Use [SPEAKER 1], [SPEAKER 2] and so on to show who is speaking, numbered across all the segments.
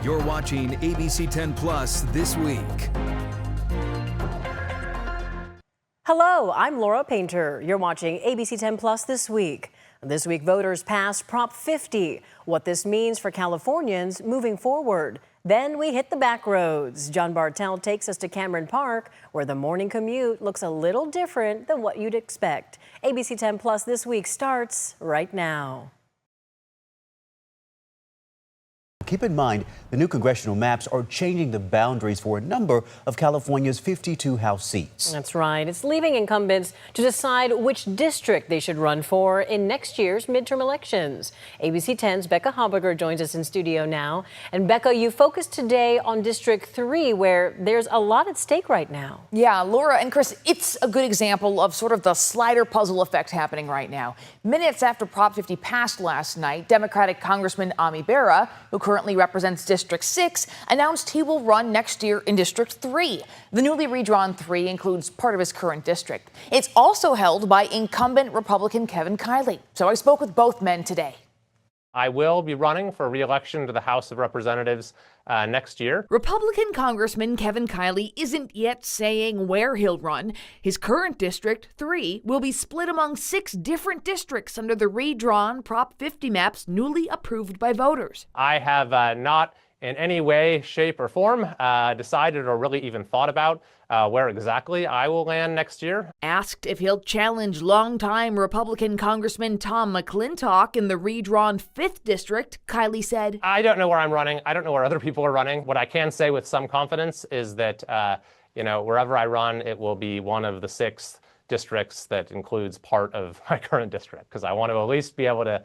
[SPEAKER 1] You're watching ABC10 Plus This Week.
[SPEAKER 2] Hello, I'm Laura Painter. You're watching ABC10 Plus This Week. This week, voters passed Prop 50. What this means for Californians moving forward. Then we hit the back roads. John Bartel takes us to Cameron Park, where the morning commute looks a little different than what you'd expect. ABC10 Plus This Week starts right now.
[SPEAKER 3] Keep in mind, the new congressional maps are changing the boundaries for a number of California's 52 House seats.
[SPEAKER 2] That's right. It's leaving incumbents to decide which district they should run for in next year's midterm elections. ABC 10's Becca Habiger joins us in studio now. And Becca, you focused today on District 3, where there's a lot at stake right now.
[SPEAKER 4] Yeah, Laura and Chris, it's a good example of sort of the slider puzzle effect happening right now. Minutes after Prop 50 passed last night, Democratic Congressman Ami Bera, who currently represents District 6, announced he will run next year in District 3. The newly redrawn 3 includes part of his current district. It's also held by incumbent Republican Kevin Kiley. So I spoke with both men today.
[SPEAKER 5] I will be running for re-election to the House of Representatives next year.
[SPEAKER 4] Republican Congressman Kevin Kiley isn't yet saying where he'll run. His current District 3 will be split among 6 different districts under the redrawn Prop 50 maps newly approved by voters.
[SPEAKER 5] I have not in any way, shape, or form decided or really even thought about where exactly I will land next year.
[SPEAKER 4] Asked if he'll challenge longtime Republican Congressman Tom McClintock in the redrawn 5th District, Kiley said,
[SPEAKER 5] I don't know where I'm running. I don't know where other people are running. What I can say with some confidence is that, wherever I run, it will be one of the 6 districts that includes part of my current district, because I want to at least be able to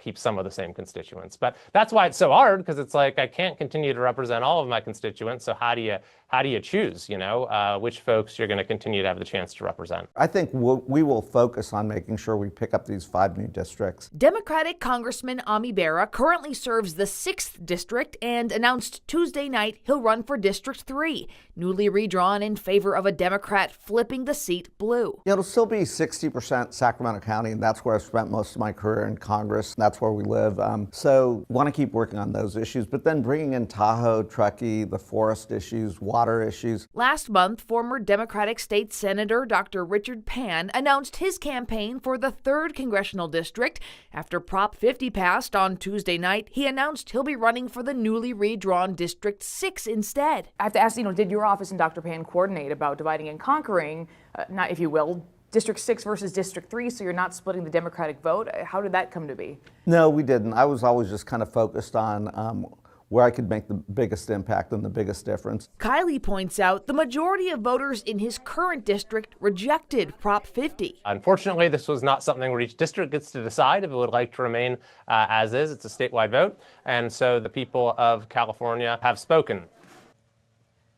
[SPEAKER 5] keep some of the same constituents. But that's why it's so hard, because it's like I can't continue to represent all of my constituents. So how do you choose, which folks you're going to continue to have the chance to represent?
[SPEAKER 6] I think we will focus on making sure we pick up these 5 new districts.
[SPEAKER 4] Democratic Congressman Ami Bera currently serves the 6th district and announced Tuesday night he'll run for District 3, newly redrawn in favor of a Democrat flipping the seat blue.
[SPEAKER 6] It'll still be 60% Sacramento County, and that's where I've spent most of my career in Congress. That's where we live. So want to keep working on those issues, but then bringing in Tahoe, Truckee, the forest issues, water issues.
[SPEAKER 4] Last month, former Democratic State Senator Dr. Richard Pan announced his campaign for the 3rd Congressional District. After Prop 50 passed on Tuesday night, he announced he'll be running for the newly redrawn District 6 instead. I have to ask, did your office and Dr. Pan coordinate about dividing and conquering, not if you will, District 6 versus District 3, so you're not splitting the Democratic vote? How did that come to be?
[SPEAKER 6] No, we didn't. I was always just kind of focused on where I could make the biggest impact and the biggest difference.
[SPEAKER 4] Kiley points out the majority of voters in his current district rejected Prop 50.
[SPEAKER 5] Unfortunately, this was not something where each district gets to decide if it would like to remain as is. It's a statewide vote. And so the people of California have spoken.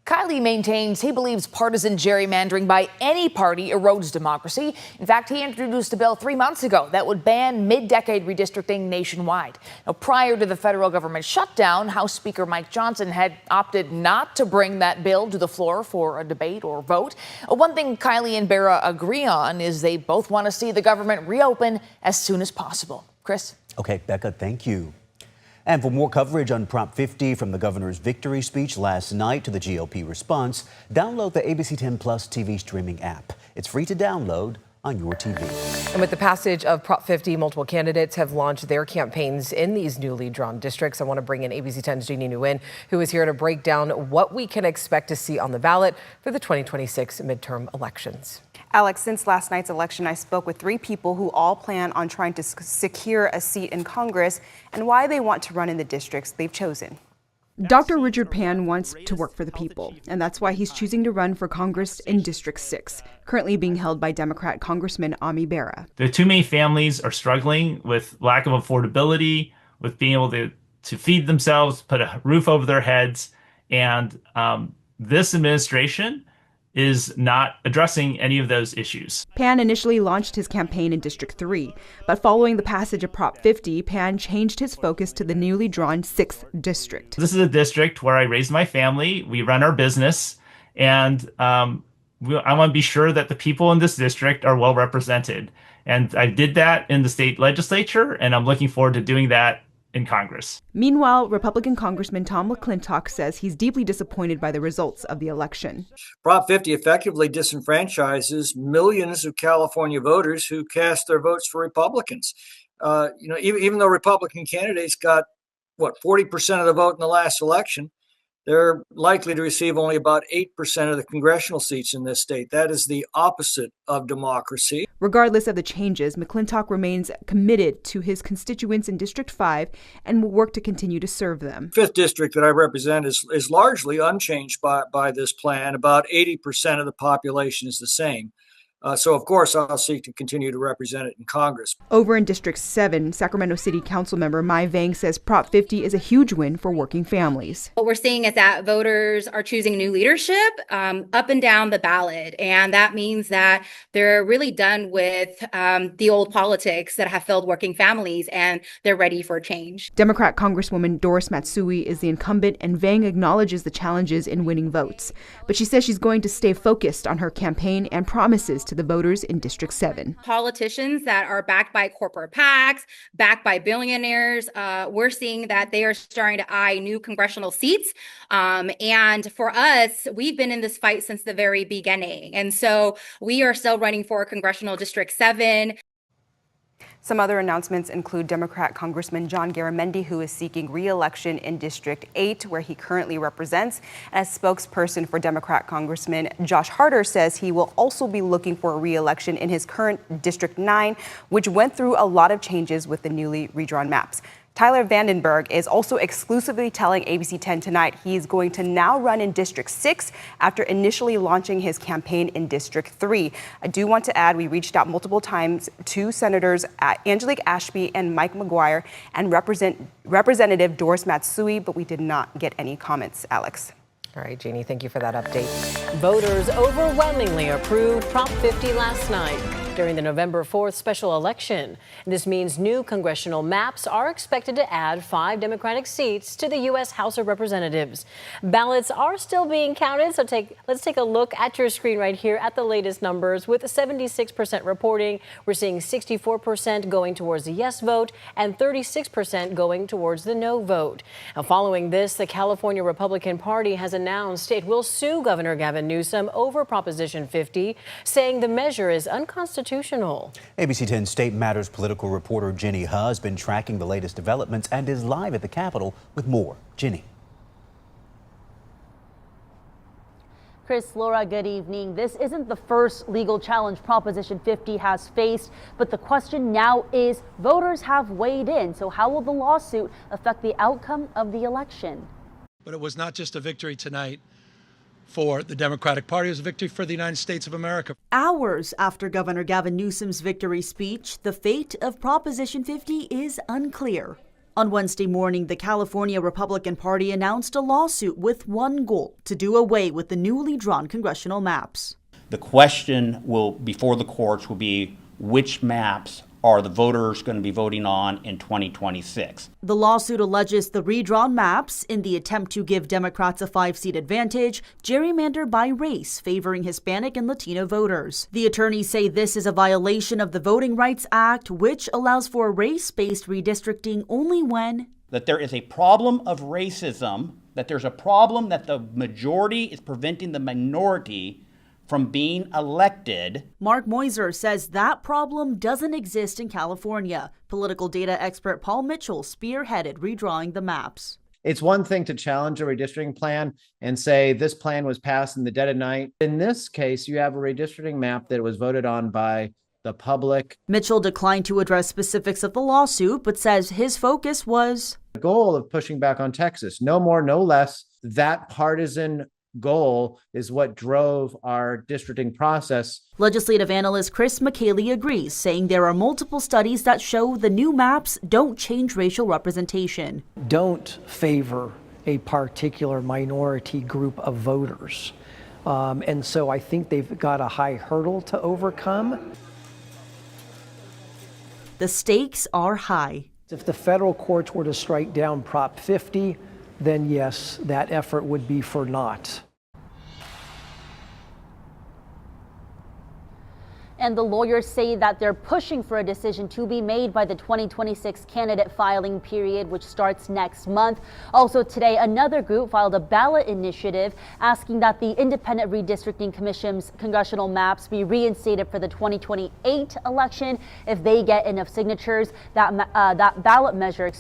[SPEAKER 4] Kiley maintains he believes partisan gerrymandering by any party erodes democracy. In fact, he introduced a bill 3 months ago that would ban mid-decade redistricting nationwide. Now, prior to the federal government shutdown, House Speaker Mike Johnson had opted not to bring that bill to the floor for a debate or vote. One thing Kiley and Bera agree on is they both want to see the government reopen as soon as possible. Chris?
[SPEAKER 3] Okay, Becca, thank you. And for more coverage on Prop 50, from the governor's victory speech last night to the GOP response, download the ABC 10 Plus TV streaming app. It's free to download on your TV.
[SPEAKER 7] And with the passage of Prop 50, multiple candidates have launched their campaigns in these newly drawn districts. I want to bring in ABC 10's Jeannie Nguyen, who is here to break down what we can expect to see on the ballot for the 2026 midterm elections.
[SPEAKER 8] Alex, since last night's election, I spoke with 3 people who all plan on trying to secure a seat in Congress and why they want to run in the districts they've chosen.
[SPEAKER 9] Dr. Richard Pan wants to work for the people, and that's why he's choosing to run for Congress in District 6, currently being held by Democrat Congressman Ami Bera.
[SPEAKER 10] There are too many families are struggling with lack of affordability, with being able to feed themselves, put a roof over their heads, and this administration is not addressing any of those issues.
[SPEAKER 9] Pan initially launched his campaign in District 3, but following the passage of Prop 50, Pan changed his focus to the newly drawn 6th district.
[SPEAKER 10] This is a district where I raised my family, we run our business, and I want to be sure that the people in this district are well represented. And I did that in the state legislature, and I'm looking forward to doing that in Congress.
[SPEAKER 9] Meanwhile, Republican Congressman Tom McClintock says he's deeply disappointed by the results of the election.
[SPEAKER 11] Prop 50 effectively disenfranchises millions of California voters who cast their votes for Republicans. Even though Republican candidates got, 40% of the vote in the last election, they're likely to receive only about 8% of the congressional seats in this state. That is the opposite of democracy.
[SPEAKER 9] Regardless of the changes, McClintock remains committed to his constituents in District 5 and will work to continue to serve them.
[SPEAKER 11] 5th District that I represent is largely unchanged by this plan. About 80% of the population is the same. So, of course, I'll seek to continue to represent it in Congress.
[SPEAKER 9] Over in District 7, Sacramento City Council member Mai Vang says Prop 50 is a huge win for working families.
[SPEAKER 12] What we're seeing is that voters are choosing new leadership up and down the ballot. And that means that they're really done with the old politics that have failed working families, and they're ready for change.
[SPEAKER 9] Democrat Congresswoman Doris Matsui is the incumbent, and Vang acknowledges the challenges in winning votes. But she says she's going to stay focused on her campaign and promises to the voters in District 7.
[SPEAKER 12] Politicians that are backed by corporate PACs, backed by billionaires, we're seeing that they are starting to eye new congressional seats. And for us, we've been in this fight since the very beginning. And so we are still running for Congressional District 7.
[SPEAKER 8] Some other announcements include Democrat Congressman John Garamendi, who is seeking re-election in District 8, where he currently represents. As spokesperson for Democrat Congressman Josh Harder says he will also be looking for a re-election in his current District 9, which went through a lot of changes with the newly redrawn maps. Tyler Vandenberg is also exclusively telling ABC10 tonight he's going to now run in District 6 after initially launching his campaign in District 3. I do want to add we reached out multiple times to Senators Angelique Ashby and Mike McGuire and Representative Doris Matsui, but we did not get any comments. Alex.
[SPEAKER 7] All right, Jeannie, thank you for that update.
[SPEAKER 2] Voters overwhelmingly approved Prop 50 last night during the November 4th special election. This means new congressional maps are expected to add 5 Democratic seats to the U.S. House of Representatives. Ballots are still being counted, so let's take a look at your screen right here at the latest numbers. With 76% reporting, we're seeing 64% going towards the yes vote and 36% going towards the no vote. Now, following this, the California Republican Party has announced it will sue Governor Gavin Newsom over Proposition 50, saying the measure is unconstitutional.
[SPEAKER 3] ABC 10 State Matters political reporter Jenny Ha has been tracking the latest developments and is live at the Capitol with more. Jenny.
[SPEAKER 13] Chris, Laura, good evening. This isn't the first legal challenge Proposition 50 has faced, but the question now is voters have weighed in. So how will the lawsuit affect the outcome of the election?
[SPEAKER 14] But it was not just a victory tonight for the Democratic Party, it was a victory for the United States of America.
[SPEAKER 13] Hours after Governor Gavin Newsom's victory speech, the fate of Proposition 50 is unclear. On Wednesday morning, the California Republican Party announced a lawsuit with one goal: to do away with the newly drawn congressional maps.
[SPEAKER 15] The question before the courts will be which maps are the voters going to be voting on in 2026.
[SPEAKER 13] The lawsuit alleges the redrawn maps, in the attempt to give Democrats a 5-seat advantage, gerrymander by race, favoring Hispanic and Latino voters. The attorneys say this is a violation of the Voting Rights Act, which allows for race-based redistricting only when
[SPEAKER 15] that there is a problem of racism, that there's a problem that the majority is preventing the minority from being elected.
[SPEAKER 13] Mark Moiser says that problem doesn't exist in California. Political data expert Paul Mitchell spearheaded redrawing the maps.
[SPEAKER 16] It's one thing to challenge a redistricting plan and say this plan was passed in the dead of night. In this case, you have a redistricting map that was voted on by the public.
[SPEAKER 13] Mitchell declined to address specifics of the lawsuit, but says his focus was
[SPEAKER 16] the goal of pushing back on Texas. No more, no less. That partisan goal is what drove our districting process.
[SPEAKER 13] Legislative analyst Chris McKaylee agrees, saying there are multiple studies that show the new maps don't change racial representation.
[SPEAKER 17] Don't favor a particular minority group of voters. And so I think they've got a high hurdle to overcome.
[SPEAKER 13] The stakes are high.
[SPEAKER 17] If the federal courts were to strike down Prop 50, then yes, that effort would be for naught.
[SPEAKER 18] and the lawyers say that they're pushing for a decision to be made by the 2026 candidate filing period, which starts next month. Also today, another group filed a ballot initiative asking that the Independent Redistricting Commission's congressional maps be reinstated for the 2028 election. If they get enough signatures, that ballot measure,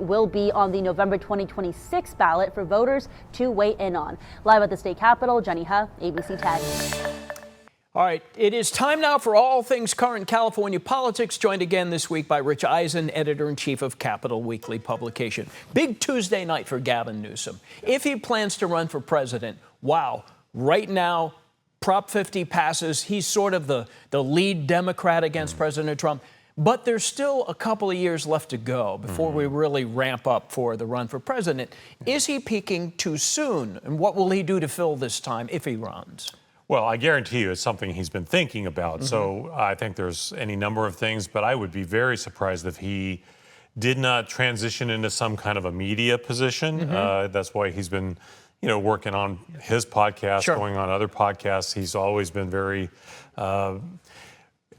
[SPEAKER 18] will be on the November 2026 ballot for voters to weigh in on. Live at the state capitol, Jenny Huh, ABC 10.
[SPEAKER 19] All right, it is time now for all things current California politics, joined again this week by Rich Eisen, editor-in-chief of Capital Weekly publication. Big Tuesday night for Gavin Newsom. If he plans to run for president, wow, right now, Prop 50 passes. He's sort of the lead Democrat against President Trump. But there's still a couple of years left to go before we really ramp up for the run for president. Is he peaking too soon? And what will he do to fill this time if he runs?
[SPEAKER 20] Well, I guarantee you it's something he's been thinking about. So I think there's any number of things, but I would be very surprised if he did not transition into some kind of a media position. That's why he's been, working on his podcast, going on other podcasts. He's always been very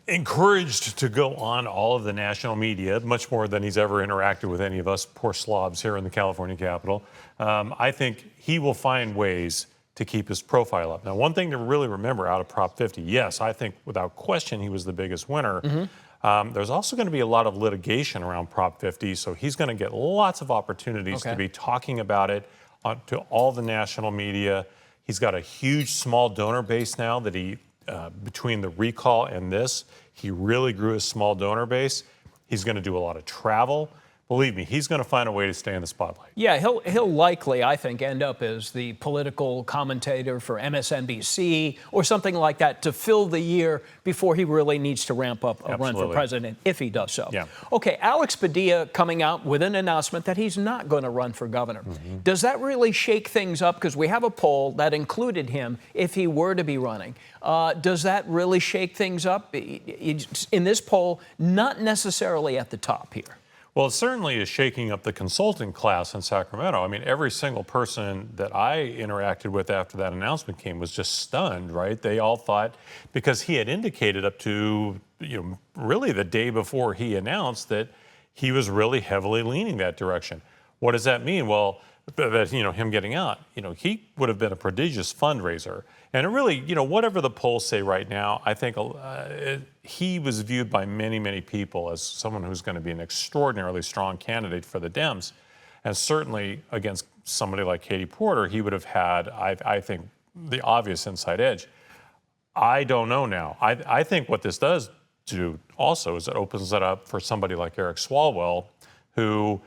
[SPEAKER 20] encouraged to go on all of the national media, much more than he's ever interacted with any of us poor slobs here in the California Capitol. I think he will find ways to keep his profile up. Now, one thing to really remember out of Prop 50, yes, I think without question he was the biggest winner. There's also going to be a lot of litigation around Prop 50, so he's going to get lots of opportunities to be talking about it to all the national media. He's got a huge small donor base now that he between the recall and this, he really grew his small donor base. He's going to do a lot of travel. Believe me, he's going to find a way to stay in the spotlight.
[SPEAKER 19] Yeah, he'll likely, I think, end up as the political commentator for MSNBC or something like that to fill the year before he really needs to ramp up a run for president, if he does so.
[SPEAKER 20] Yeah.
[SPEAKER 19] Okay, Alex Padilla coming out with an announcement that he's not going to run for governor. Does that really shake things up? Because we have a poll that included him if he were to be running. Does that really shake things up? In this poll, not necessarily at the top here.
[SPEAKER 20] Well, it certainly is shaking up the consulting class in Sacramento. I mean, every single person that I interacted with after that announcement came was just stunned, right? They all thought, because he had indicated up to, really the day before he announced that he was really heavily leaning that direction. What does that mean? Well, that, him getting out, he would have been a prodigious fundraiser. And it really, whatever the polls say right now, I think he was viewed by many, many people as someone who's going to be an extraordinarily strong candidate for the Dems. And certainly against somebody like Katie Porter, he would have had, I think, the obvious inside edge. I don't know now. I think what this does do also is it opens it up for somebody like Eric Swalwell, who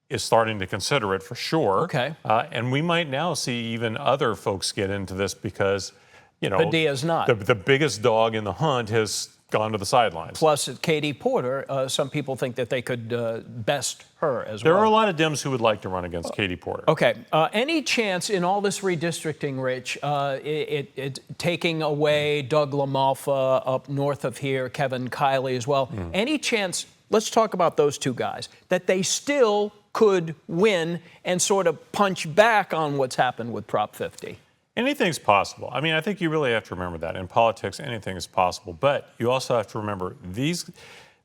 [SPEAKER 20] is starting to consider it for sure.
[SPEAKER 19] Okay.
[SPEAKER 20] And we might now see even other folks get into this because,
[SPEAKER 19] Padilla's not.
[SPEAKER 20] The biggest dog in the hunt has gone to the sidelines.
[SPEAKER 19] Plus, Katie Porter, some people think that they could best her as well.
[SPEAKER 20] There are a lot of Dems who would like to run against Katie Porter.
[SPEAKER 19] Okay. Any chance in all this redistricting, Rich, it taking away Doug LaMalfa up north of here, Kevin Kiley as well, any chance, let's talk about those two guys, that they still could win and sort of punch back on what's happened with Prop 50?
[SPEAKER 20] Anything's possible. I mean, I think you really have to remember that. In politics, anything is possible. But you also have to remember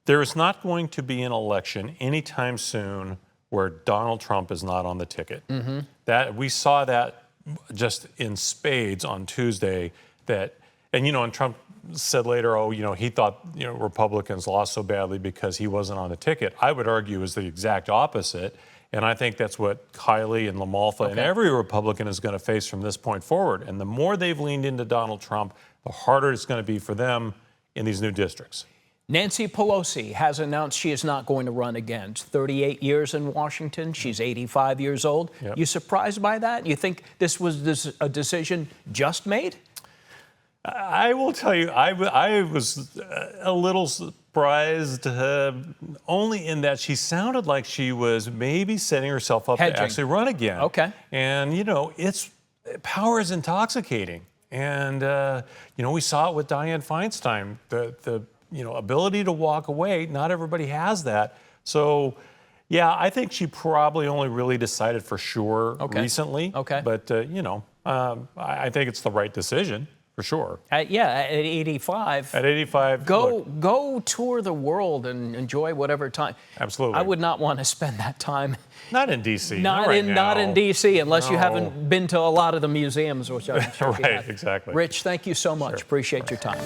[SPEAKER 20] there is not going to be an election anytime soon where Donald Trump is not on the ticket. That we saw that just in spades on Tuesday. And Trump said later, he thought Republicans lost so badly because he wasn't on the ticket. I would argue is the exact opposite. And I think that's what Kiley and LaMalfa and every Republican is going to face from this point forward. And the more they've leaned into Donald Trump, the harder it's going to be for them in these new districts.
[SPEAKER 19] Nancy Pelosi has announced she is not going to run again. 38 years in Washington. She's 85 years old.
[SPEAKER 20] Yep.
[SPEAKER 19] You surprised by that? You think this was a decision just made?
[SPEAKER 20] I will tell you, I was a little surprised, only in that she sounded like she was maybe setting herself up to actually run again.
[SPEAKER 19] Okay.
[SPEAKER 20] And, power is intoxicating. And, we saw it with Dianne Feinstein, the ability to walk away. Not everybody has that. So, yeah, I think she probably only really decided for sure recently.
[SPEAKER 19] Okay.
[SPEAKER 20] But, I think it's the right decision. For sure.
[SPEAKER 19] At 85.
[SPEAKER 20] At 85,
[SPEAKER 19] go tour the world and enjoy whatever time.
[SPEAKER 20] Absolutely.
[SPEAKER 19] I would not want to spend that time.
[SPEAKER 20] Not in D.C.
[SPEAKER 19] Not in D.C. unless you
[SPEAKER 20] No.
[SPEAKER 19] haven't been to a lot of the museums, which I'm sure you
[SPEAKER 20] Right,
[SPEAKER 19] have.
[SPEAKER 20] exactly.
[SPEAKER 19] Rich, thank you so much.
[SPEAKER 20] Sure.
[SPEAKER 19] Appreciate your time.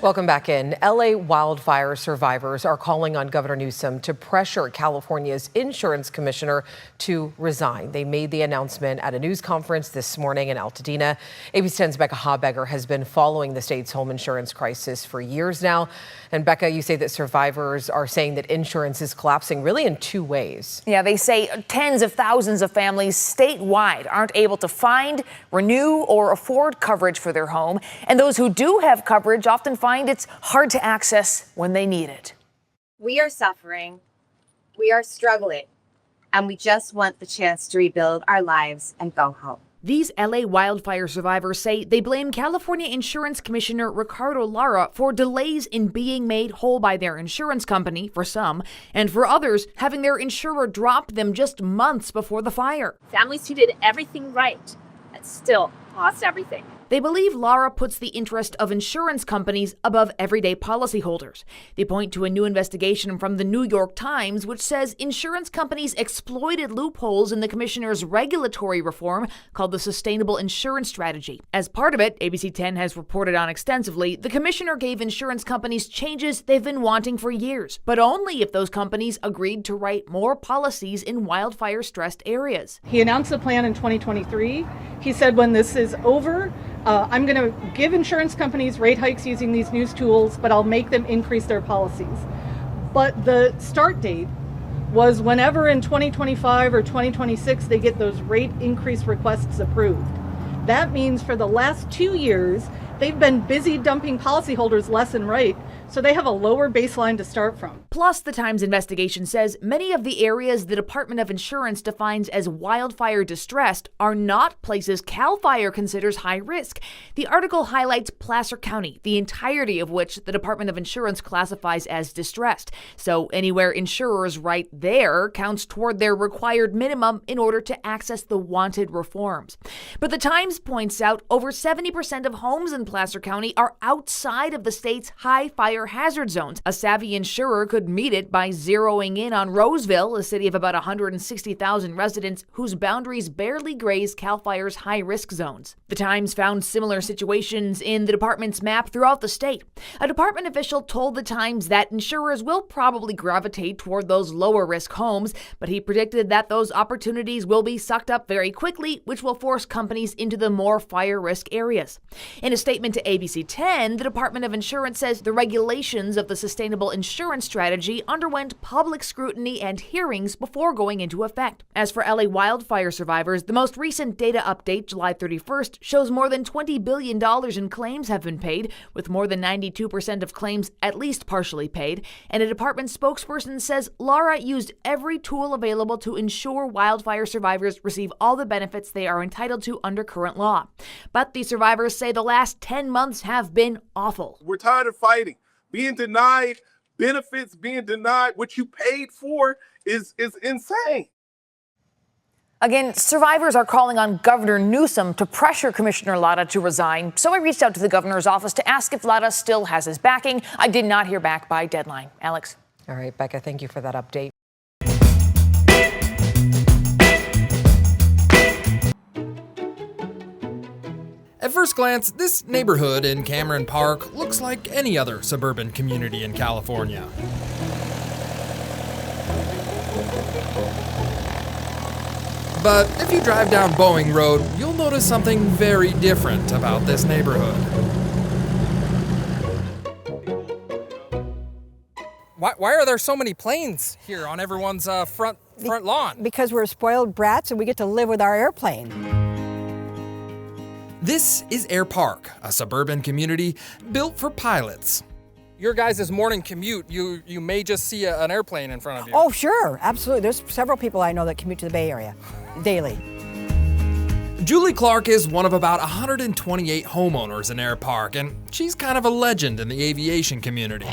[SPEAKER 7] Welcome back in. LA wildfire survivors are calling on Governor Newsom to pressure California's insurance commissioner to resign. They made the announcement at a news conference this morning in Altadena. ABC 10's Becca Habegger has been following the state's home insurance crisis for years now. And Becca, you say that survivors are saying that insurance is collapsing really in two ways.
[SPEAKER 4] Yeah, they say tens of thousands of families statewide aren't able to find, renew, or afford coverage for their home. And those who do have coverage often find it's hard to access when they need it.
[SPEAKER 21] We are suffering, we are struggling, and we just want the chance to rebuild our lives and go home.
[SPEAKER 22] These LA wildfire survivors say they blame California Insurance Commissioner Ricardo Lara for delays in being made whole by their insurance company, for some, and for others, having their insurer drop them just months before the fire.
[SPEAKER 23] Families who did everything right and still lost everything.
[SPEAKER 22] They believe Lara puts the interest of insurance companies above everyday policyholders. They point to a new investigation from the New York Times, which says insurance companies exploited loopholes in the commissioner's regulatory reform called the Sustainable Insurance Strategy. As part of it, ABC 10 has reported on extensively, the commissioner gave insurance companies changes they've been wanting for years, but only if those companies agreed to write more policies in wildfire-stressed areas.
[SPEAKER 24] He announced the plan in 2023. He said when this is over, I'm going to give insurance companies rate hikes using these new tools, but I'll make them increase their policies. But the start date was whenever in 2025 or 2026 they get those rate increase requests approved. That means for the last 2 years, they've been busy dumping policyholders less than right, so they have a lower baseline to start from.
[SPEAKER 22] Plus, the Times investigation says many of the areas the Department of Insurance defines as wildfire distressed are not places CAL FIRE considers high risk. The article highlights Placer County, the entirety of which the Department of Insurance classifies as distressed. So anywhere insurers write there counts toward their required minimum in order to access the wanted reforms. But the Times points out over 70% of homes in Placer County are outside of the state's high fire hazard zones. A savvy insurer could meet it by zeroing in on Roseville, a city of about 160,000 residents whose boundaries barely graze CAL FIRE's high-risk zones. The Times found similar situations in the department's map throughout the state. A department official told the Times that insurers will probably gravitate toward those lower-risk homes, but he predicted that those opportunities will be sucked up very quickly, which will force companies into the more fire-risk areas. In a statement to ABC 10, the Department of Insurance says the regulations of the Sustainable Insurance Strategy underwent public scrutiny and hearings before going into effect. As for LA wildfire survivors, the most recent data update, July 31st, shows more than $20 billion in claims have been paid, with more than 92% of claims at least partially paid. And a department spokesperson says Lara used every tool available to ensure wildfire survivors receive all the benefits they are entitled to under current law. But the survivors say the last 10 months have been awful.
[SPEAKER 25] We're tired of fighting. Being denied benefits, being denied what you paid for is insane.
[SPEAKER 4] Again, survivors are calling on Governor Newsom to pressure Commissioner Lara to resign. So I reached out to the governor's office to ask if Lara still has his backing. I did not hear back by deadline. Alex.
[SPEAKER 7] All right, Becca, thank you for that update.
[SPEAKER 26] At first glance, this neighborhood in Cameron Park looks like any other suburban community in California. But if you drive down Boeing Road, you'll notice something very different about this neighborhood.
[SPEAKER 27] Why are there so many planes here on everyone's front lawn?
[SPEAKER 28] Because we're spoiled brats and we get to live with our airplane.
[SPEAKER 26] This is Air Park, a suburban community built for pilots.
[SPEAKER 27] Your guys' morning commute, you may just see an airplane in front of you.
[SPEAKER 28] Oh, sure, absolutely. There's several people I know that commute to the Bay Area daily.
[SPEAKER 26] Julie Clark is one of about 128 homeowners in Air Park, and she's kind of a legend in the aviation community.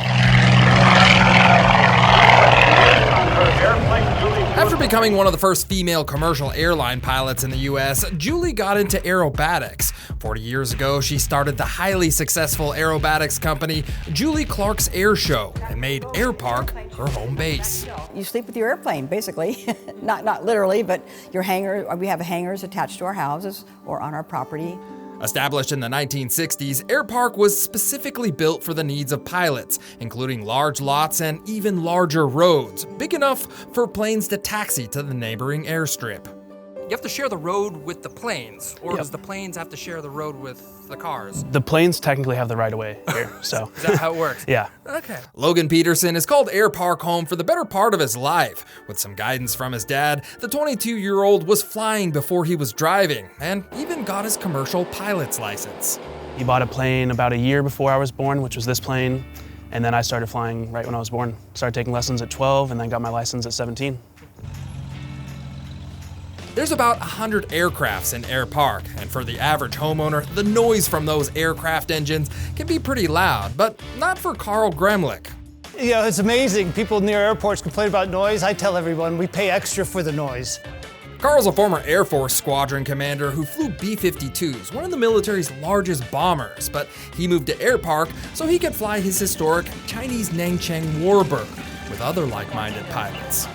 [SPEAKER 26] After becoming one of the first female commercial airline pilots in the U.S., Julie got into aerobatics. 40 years ago, she started the highly successful aerobatics company, Julie Clark's Air Show, and made Air Park her home base.
[SPEAKER 28] You sleep with your airplane, basically. not literally, but your hangar. We have hangars attached to our houses or on our property.
[SPEAKER 26] Established in the 1960s, Air Park was specifically built for the needs of pilots, including large lots and even larger roads, big enough for planes to taxi to the neighboring airstrip.
[SPEAKER 27] You have to share the road with the planes, or does the planes have to share the road with the cars?
[SPEAKER 1] The planes technically have the right of way here, so.
[SPEAKER 27] Is that how it works?
[SPEAKER 1] Yeah.
[SPEAKER 27] Okay.
[SPEAKER 26] Logan Peterson has called Air Park home for the better part of his life. With some guidance from his dad, the 22-year-old was flying before he was driving, and even got his commercial pilot's license.
[SPEAKER 1] He bought a plane about a year before I was born, which was this plane, and then I started flying right when I was born. Started taking lessons at 12 and then got my license at 17.
[SPEAKER 26] There's about 100 aircrafts in Air Park, and for the average homeowner, the noise from those aircraft engines can be pretty loud, but not for Carl Gremlich.
[SPEAKER 5] You know, it's amazing. People near airports complain about noise. I tell everyone we pay extra for the noise.
[SPEAKER 26] Carl's a former Air Force squadron commander who flew B-52s, one of the military's largest bombers, but he moved to Air Park so he could fly his historic Chinese Nanchang Warbird with other like-minded pilots.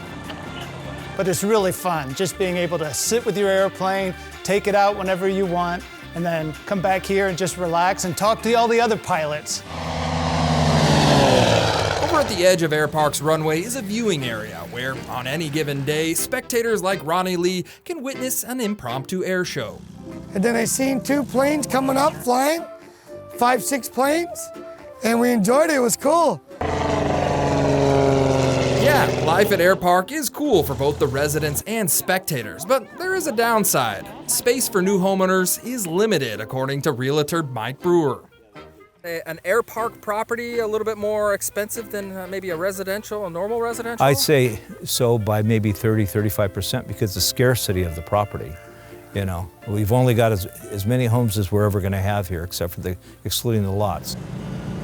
[SPEAKER 5] But it's really fun, just being able to sit with your airplane, take it out whenever you want, and then come back here and just relax and talk to all the other pilots.
[SPEAKER 26] Over at the edge of Air Park's runway is a viewing area where, on any given day, spectators like Ronnie Lee can witness an impromptu air show.
[SPEAKER 6] And then I seen 2 planes coming up, flying, 5, 6 planes, and we enjoyed it. It was cool.
[SPEAKER 26] Yeah, life at Air Park is cool for both the residents and spectators, but there is a downside. Space for new homeowners is limited, according to realtor Mike Brewer.
[SPEAKER 27] An Air Park property a little bit more expensive than maybe a normal residential?
[SPEAKER 8] I'd say so by maybe 30-35% because the scarcity of the property. You know, we've only got as many homes as we're ever going to have here, except for excluding the lots.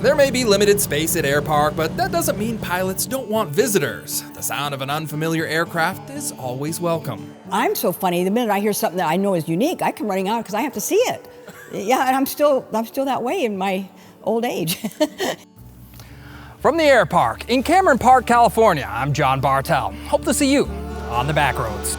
[SPEAKER 26] There may be limited space at Air Park, but that doesn't mean pilots don't want visitors. The sound of an unfamiliar aircraft is always welcome.
[SPEAKER 28] I'm so funny. The minute I hear something that I know is unique, I come running out because I have to see it. Yeah, and I'm still that way in my old age.
[SPEAKER 27] From the Air Park in Cameron Park, California, I'm John Bartel. Hope to see you on the back roads.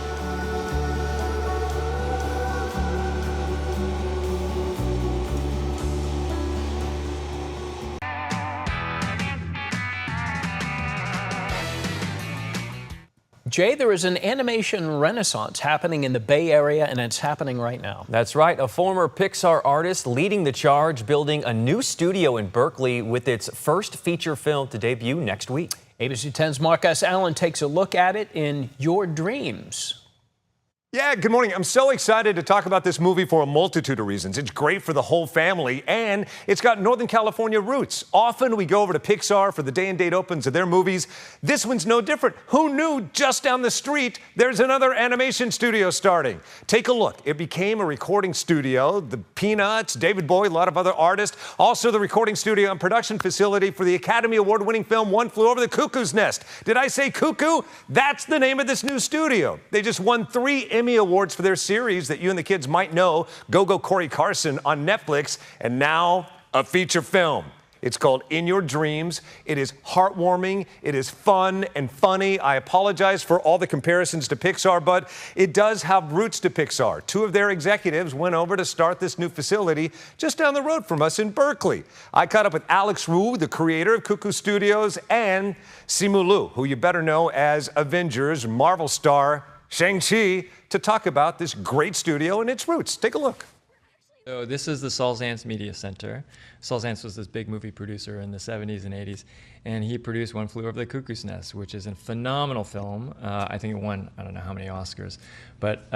[SPEAKER 19] Jay, there is an animation renaissance happening in the Bay Area, and it's happening right now.
[SPEAKER 9] That's right. A former Pixar artist leading the charge, building a new studio in Berkeley with its first feature film to debut next week.
[SPEAKER 19] ABC 10's Mark S. Allen takes a look at it in Your Dreams.
[SPEAKER 10] Yeah, good morning. I'm so excited to talk about this movie for a multitude of reasons. It's great for the whole family, and it's got Northern California roots. Often we go over to Pixar for the day and date opens of their movies. This one's no different. Who knew just down the street there's another animation studio starting? Take a look. It became a recording studio. The Peanuts, David Bowie, a lot of other artists. Also the recording studio and production facility for the Academy Award-winning film One Flew Over the Cuckoo's Nest. Did I say cuckoo? That's the name of this new studio. They just won 3 Emmy Awards for their series that you and the kids might know, Go-Go Corey Carson on Netflix, and now a feature film. It's called In Your Dreams. It is heartwarming. It is fun and funny. I apologize for all the comparisons to Pixar, but it does have roots to Pixar. 2 of their executives went over to start this new facility just down the road from us in Berkeley. I caught up with Alex Wu, the creator of Cuckoo Studios, and Simu Liu, who you better know as Avengers Marvel star Shang-Chi, to talk about this great studio and its roots. Take a look.
[SPEAKER 11] So this is the Saul Zaentz Media Center. Saul Zaentz was this big movie producer in the 70s and 80s, and he produced One Flew Over the Cuckoo's Nest, which is a phenomenal film. I think it won, I don't know how many Oscars. But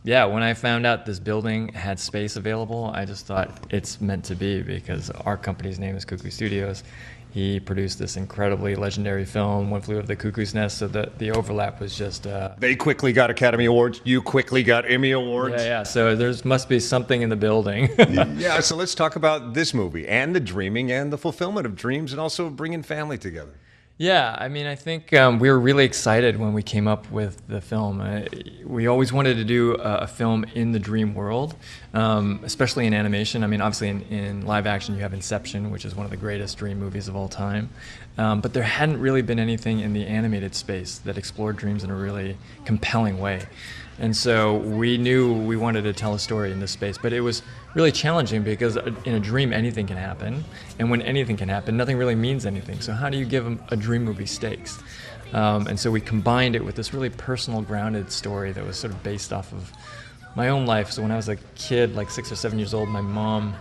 [SPEAKER 11] yeah, when I found out this building had space available, I just thought it's meant to be, because our company's name is Cuckoo Studios. He produced this incredibly legendary film, One Flew Over the Cuckoo's Nest, so the overlap was just...
[SPEAKER 10] They quickly got Academy Awards. You quickly got Emmy Awards.
[SPEAKER 11] Yeah, so there must be something in the building.
[SPEAKER 10] Yeah, so let's talk about this movie and the dreaming and the fulfillment of dreams and also bringing family together.
[SPEAKER 11] Yeah, I mean, I think we were really excited when we came up with the film. We always wanted to do a film in the dream world, especially in animation. I mean, obviously in live action you have Inception, which is one of the greatest dream movies of all time. But there hadn't really been anything in the animated space that explored dreams in a really compelling way. And so we knew we wanted to tell a story in this space, but it was really challenging because in a dream anything can happen, and when anything can happen, nothing really means anything. So how do you give a dream movie stakes? And so we combined it with this really personal, grounded story that was sort of based off of my own life. So when I was a kid, like 6 or 7 years old, my mom,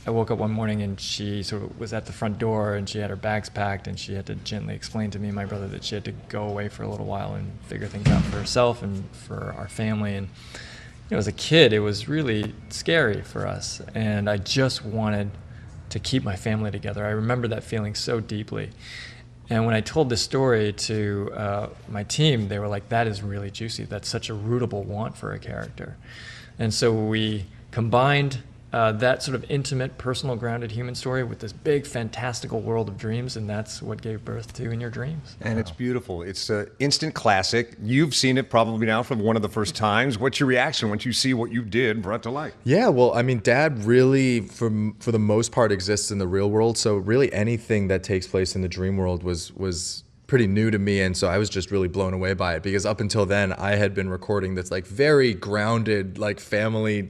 [SPEAKER 11] I woke up one morning and she sort of was at the front door and she had her bags packed and she had to gently explain to me and my brother that she had to go away for a little while and figure things out for herself and for our family. And as a kid, it was really scary for us, and I just wanted to keep my family together. I remember that feeling so deeply. And when I told this story to my team, they were like, that is really juicy. That's such a rootable want for a character. And so we combined that sort of intimate, personal, grounded human story with this big, fantastical world of dreams, and that's what gave birth to In Your Dreams.
[SPEAKER 10] And it's beautiful. It's an instant classic. You've seen it probably now for one of the first times. What's your reaction once you see what you did brought to life?
[SPEAKER 2] Yeah, well, I mean, Dad really, for the most part, exists in the real world. So really anything that takes place in the dream world was pretty new to me, and so I was just really blown away by it, because up until then I had been recording this like very grounded like family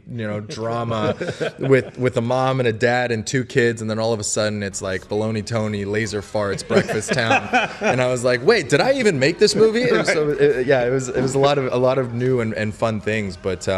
[SPEAKER 2] drama with a mom and a dad and 2 kids, and then all of a sudden it's like Baloney Tony, Laser Farts, Breakfast Town, and I was like, wait, did I even make this movie? It was a lot of new and fun things, but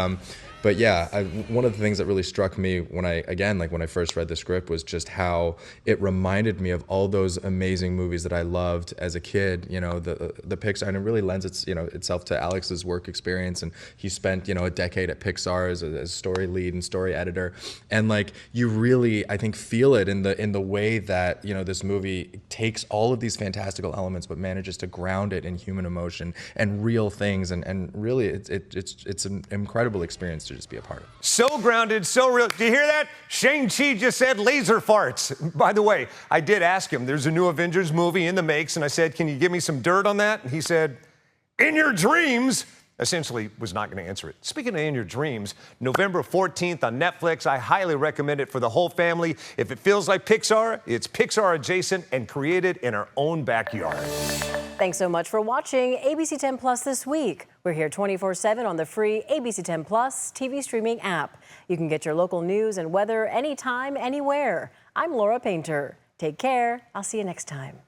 [SPEAKER 2] yeah, one of the things that really struck me when I first read the script was just how it reminded me of all those amazing movies that I loved as a kid. The Pixar, and it really lends itself to Alex's work experience, and he spent a decade at Pixar as a story lead and story editor, and like you really, I think, feel it in the way that this movie takes all of these fantastical elements but manages to ground it in human emotion and real things, and really it's an incredible experience to just be a part of.
[SPEAKER 10] So grounded, so real. Do you hear that? Shang-Chi just said laser farts. By the way, I did ask him, there's a new Avengers movie in the makes, and I said, can you give me some dirt on that? And he said, In Your Dreams. Essentially was not going to answer it. Speaking of In Your Dreams, November 14th on Netflix. I highly recommend it for the whole family. If it feels like Pixar, it's Pixar adjacent and created in our own backyard.
[SPEAKER 3] Thanks so much for watching ABC 10 Plus this week. We're here 24/7 on the free ABC 10 Plus TV streaming app. You can get your local news and weather anytime, anywhere. I'm Laura Painter. Take care. I'll see you next time.